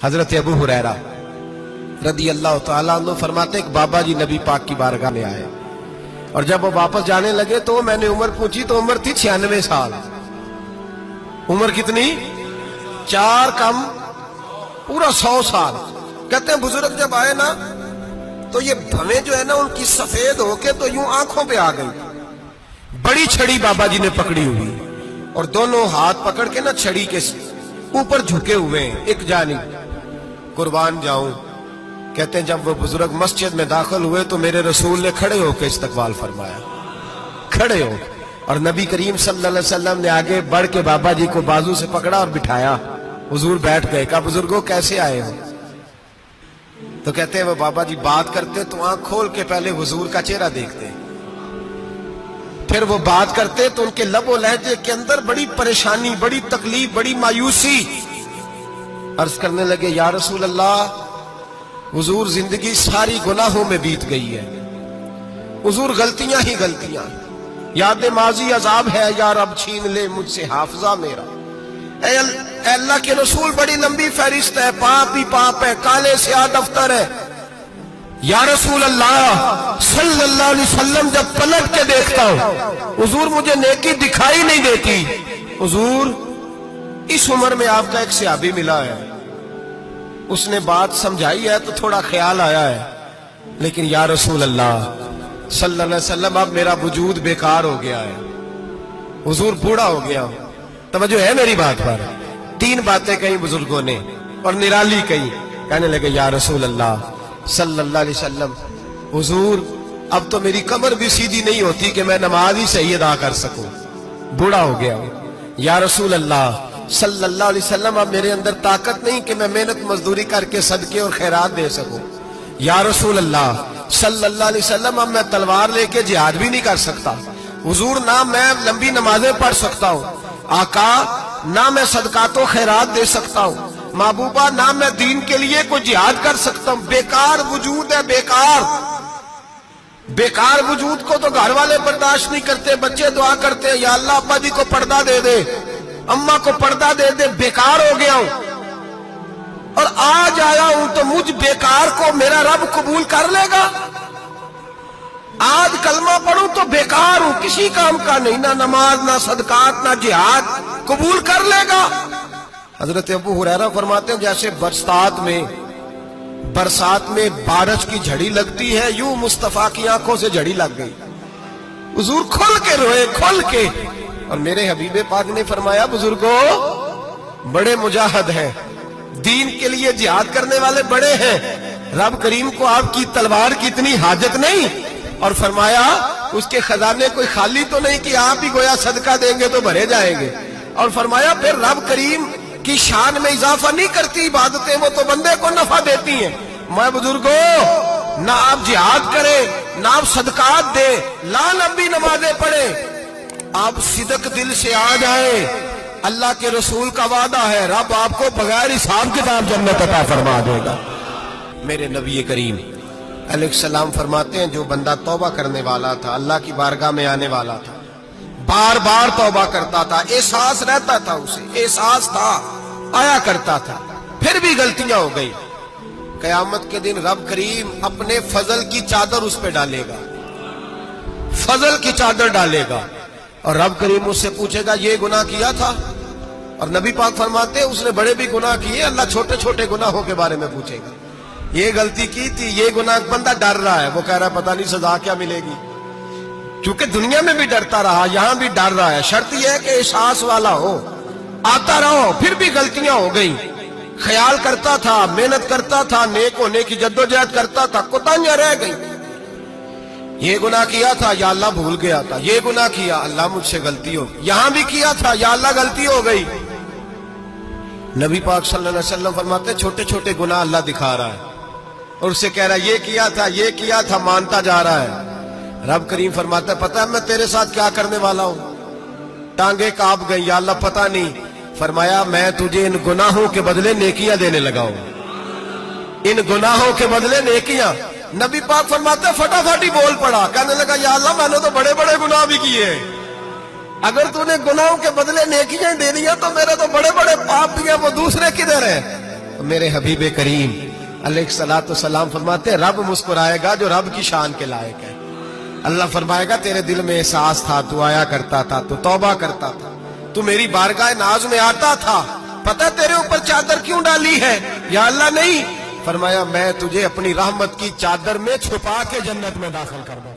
حضرت ابو ہریرہ رضی اللہ تعالیٰ عنہ فرماتے کہ بابا جی نبی پاک کی بارگاہ میں آئے اور جب وہ واپس جانے لگے تو میں نے عمر پوچھی تو عمر تھی 96 سال. عمر کتنی؟ 4 کم پورا 100 سال. کہتے ہیں بزرگ جب آئے نا تو یہ بھویں جو ہے نا ان کی سفید ہو کے تو یوں آنکھوں پہ آ گئی. بڑی چھڑی بابا جی نے پکڑی ہوئی اور دونوں ہاتھ پکڑ کے نا چھڑی کے اوپر جھکے ہوئے ہیں ایک جانب. قربان جاؤں. کہتے ہیں جب وہ بزرگ مسجد میں داخل ہوئے تو میرے رسول نے کھڑے ہو کے استقبال فرمایا, کھڑے ہو, اور نبی کریم صلی اللہ علیہ وسلم نے آگے بڑھ کے بابا جی کو بازو سے پکڑا اور بٹھایا. حضور بیٹھ گئے. کہا بزرگوں کیسے آئے ہو؟ تو کہتے ہیں وہ بابا جی بات کرتے تو آنکھ کھول کے پہلے حضور کا چہرہ دیکھتے, پھر وہ بات کرتے تو ان کے لب و لہجے کے اندر بڑی پریشانی, بڑی تکلیف, بڑی مایوسی. عرض کرنے لگے یا رسول اللہ, حضور زندگی ساری گناہوں میں بیت گئی ہے, حضور غلطیاں ہی غلطیاں, یاد ماضی عذاب ہے, یا رب چھین لے مجھ سے حافظہ میرا. اے اللہ کے رسول بڑی لمبی فہرست ہے, پاپ ہی پاپ ہے, کالے سیاہ دفتر ہے. یا رسول اللہ صلی اللہ علیہ وسلم جب پلٹ کے دیکھتا ہوں حضور مجھے نیکی دکھائی نہیں دیتی. حضور اس عمر میں آپ کا ایک صحابی ملا ہے, اس نے بات سمجھائی ہے تو تھوڑا خیال آیا ہے, لیکن یا رسول اللہ صلی اللہ علیہ وسلم اب میرا وجود بیکار ہو گیا ہے, حضور بوڑھا ہو گیا ہوں. توجہ ہے میری بات پر؟ 3 باتیں کہیں بزرگوں نے اور نرالی کہیں. کہنے لگے یا رسول اللہ صلی اللہ علیہ وسلم, حضور اب تو میری کمر بھی سیدھی نہیں ہوتی کہ میں نماز ہی صحیح ادا کر سکوں, بوڑھا ہو گیا ہوں. یا رسول اللہ صلی اللہ علیہ وسلم اب میرے اندر طاقت نہیں کہ میں محنت مزدوری کر کے صدقے اور خیرات دے سکوں. یا رسول اللہ صلی اللہ علیہ وسلم اب میں تلوار لے کے جہاد بھی نہیں کر سکتا. حضور نہ میں لمبی نمازیں پڑھ سکتا ہوں, آقا نہ میں صدقات و خیرات دے سکتا ہوں, محبوبہ نہ میں دین کے لیے کوئی جہاد کر سکتا ہوں. بیکار وجود ہے, بیکار. بیکار وجود کو تو گھر والے برداشت نہیں کرتے, بچے دعا کرتے یا اللہ ابا جی کو پردہ دے دے, اماں کو پردہ دے دے. بیکار ہو گیا ہوں اور آج آیا ہوں تو مجھ بیکار کو میرا رب قبول کر لے گا. آج کلمہ پڑھوں تو بیکار ہوں, کسی کام کا نہیں, نہ نماز نہ صدقات نہ جہاد, قبول کر لے گا. حضرت ابو ہریرہ فرماتے ہیں جیسے برسات میں بارش کی جھڑی لگتی ہے, یوں مصطفیٰ کی آنکھوں سے جھڑی لگ گئی. حضور کھل کے روئے, کھل کے. اور میرے حبیب پاک نے فرمایا بزرگوں بڑے مجاہد ہیں, دین کے لیے جہاد کرنے والے بڑے ہیں, رب کریم کو آپ کی تلوار کی اتنی حاجت نہیں. اور فرمایا اس کے خزانے کوئی خالی تو نہیں کہ آپ ہی گویا صدقہ دیں گے تو بھرے جائیں گے. اور فرمایا پھر رب کریم کی شان میں اضافہ نہیں کرتی عبادتیں, وہ تو بندے کو نفع دیتی ہیں. میں بزرگوں نہ آپ جہاد کریں نہ آپ صدقات دیں, لا لمبی نمازیں پڑھیں, آپ صدق دل سے آ جائیں. اللہ کے رسول کا وعدہ ہے رب آپ کو بغیر حساب کتاب جنت عطا فرما دے گا. میرے نبی کریم علیہ السلام فرماتے ہیں جو بندہ توبہ کرنے والا تھا, اللہ کی بارگاہ میں آنے والا تھا, بار بار توبہ کرتا تھا, احساس رہتا تھا, اسے احساس تھا, آیا کرتا تھا, پھر بھی غلطیاں ہو گئی, قیامت کے دن رب کریم اپنے فضل کی چادر اس پہ ڈالے گا, فضل کی چادر ڈالے گا, اور رب کریم اس سے پوچھے گا یہ گناہ کیا تھا. اور نبی پاک فرماتے ہیں اس نے بڑے بھی گناہ کیے, اللہ چھوٹے چھوٹے گناہوں کے بارے میں پوچھے گا. یہ غلطی کی تھی, یہ گناہ, بندہ ڈر رہا ہے, وہ کہہ رہا ہے پتہ نہیں سزا کیا ملے گی, چونکہ دنیا میں بھی ڈرتا رہا, یہاں بھی ڈر رہا ہے. شرط یہ ہے کہ احساس والا ہو, آتا رہو. پھر بھی غلطیاں ہو گئی, خیال کرتا تھا, محنت کرتا تھا, نیک ہونے کی جدوجہد کرتا تھا, کوتاہیاں رہ گئی. یہ گناہ کیا تھا یا اللہ بھول گیا تھا, یہ گناہ کیا اللہ مجھ سے غلطی ہو, یہاں بھی کیا تھا یا اللہ غلطی ہو گئی. نبی پاک صلی اللہ علیہ وسلم فرماتے چھوٹے چھوٹے گناہ اللہ دکھا رہا ہے اور اسے کہہ رہا ہے یہ کیا تھا, مانتا جا رہا ہے. رب کریم فرماتا ہے پتہ ہے میں تیرے ساتھ کیا کرنے والا ہوں, ٹانگیں کانپ گئی, یا اللہ پتہ نہیں. فرمایا میں تجھے ان گناہوں کے بدلے نیکیاں دینے لگا ہوں, ان گناہوں کے بدلے نیکیاں. نبی پاک فرماتا ہے فٹافٹ ہی بول پڑا, کہنے لگا یا اللہ میں نے تو بڑے بڑے گناہ بھی کیے ہیں, اگر تو نے گناہوں کے بدلے نیکیاں دے دیا تو میرے تو بڑے بڑے پاپ بھی ہیں, وہ دوسرے کدھر ہیں. میرے حبیب کریم علیہ السلام فرماتے ہیں رب مسکرائے گا جو رب کی شان کے لائق ہے. اللہ فرمائے گا تیرے دل میں احساس تھا، تو آیا کرتا تھا، تو توبہ کرتا تھا، تو میری بارگاہ ناز میں آتا تھا، پتہ تیرے اوپر چادر کیوں ڈالی ہے؟ یا اللہ نہیں، فرمایا میں تجھے اپنی رحمت کی چادر میں چھپا کے جنت میں داخل کر دوں.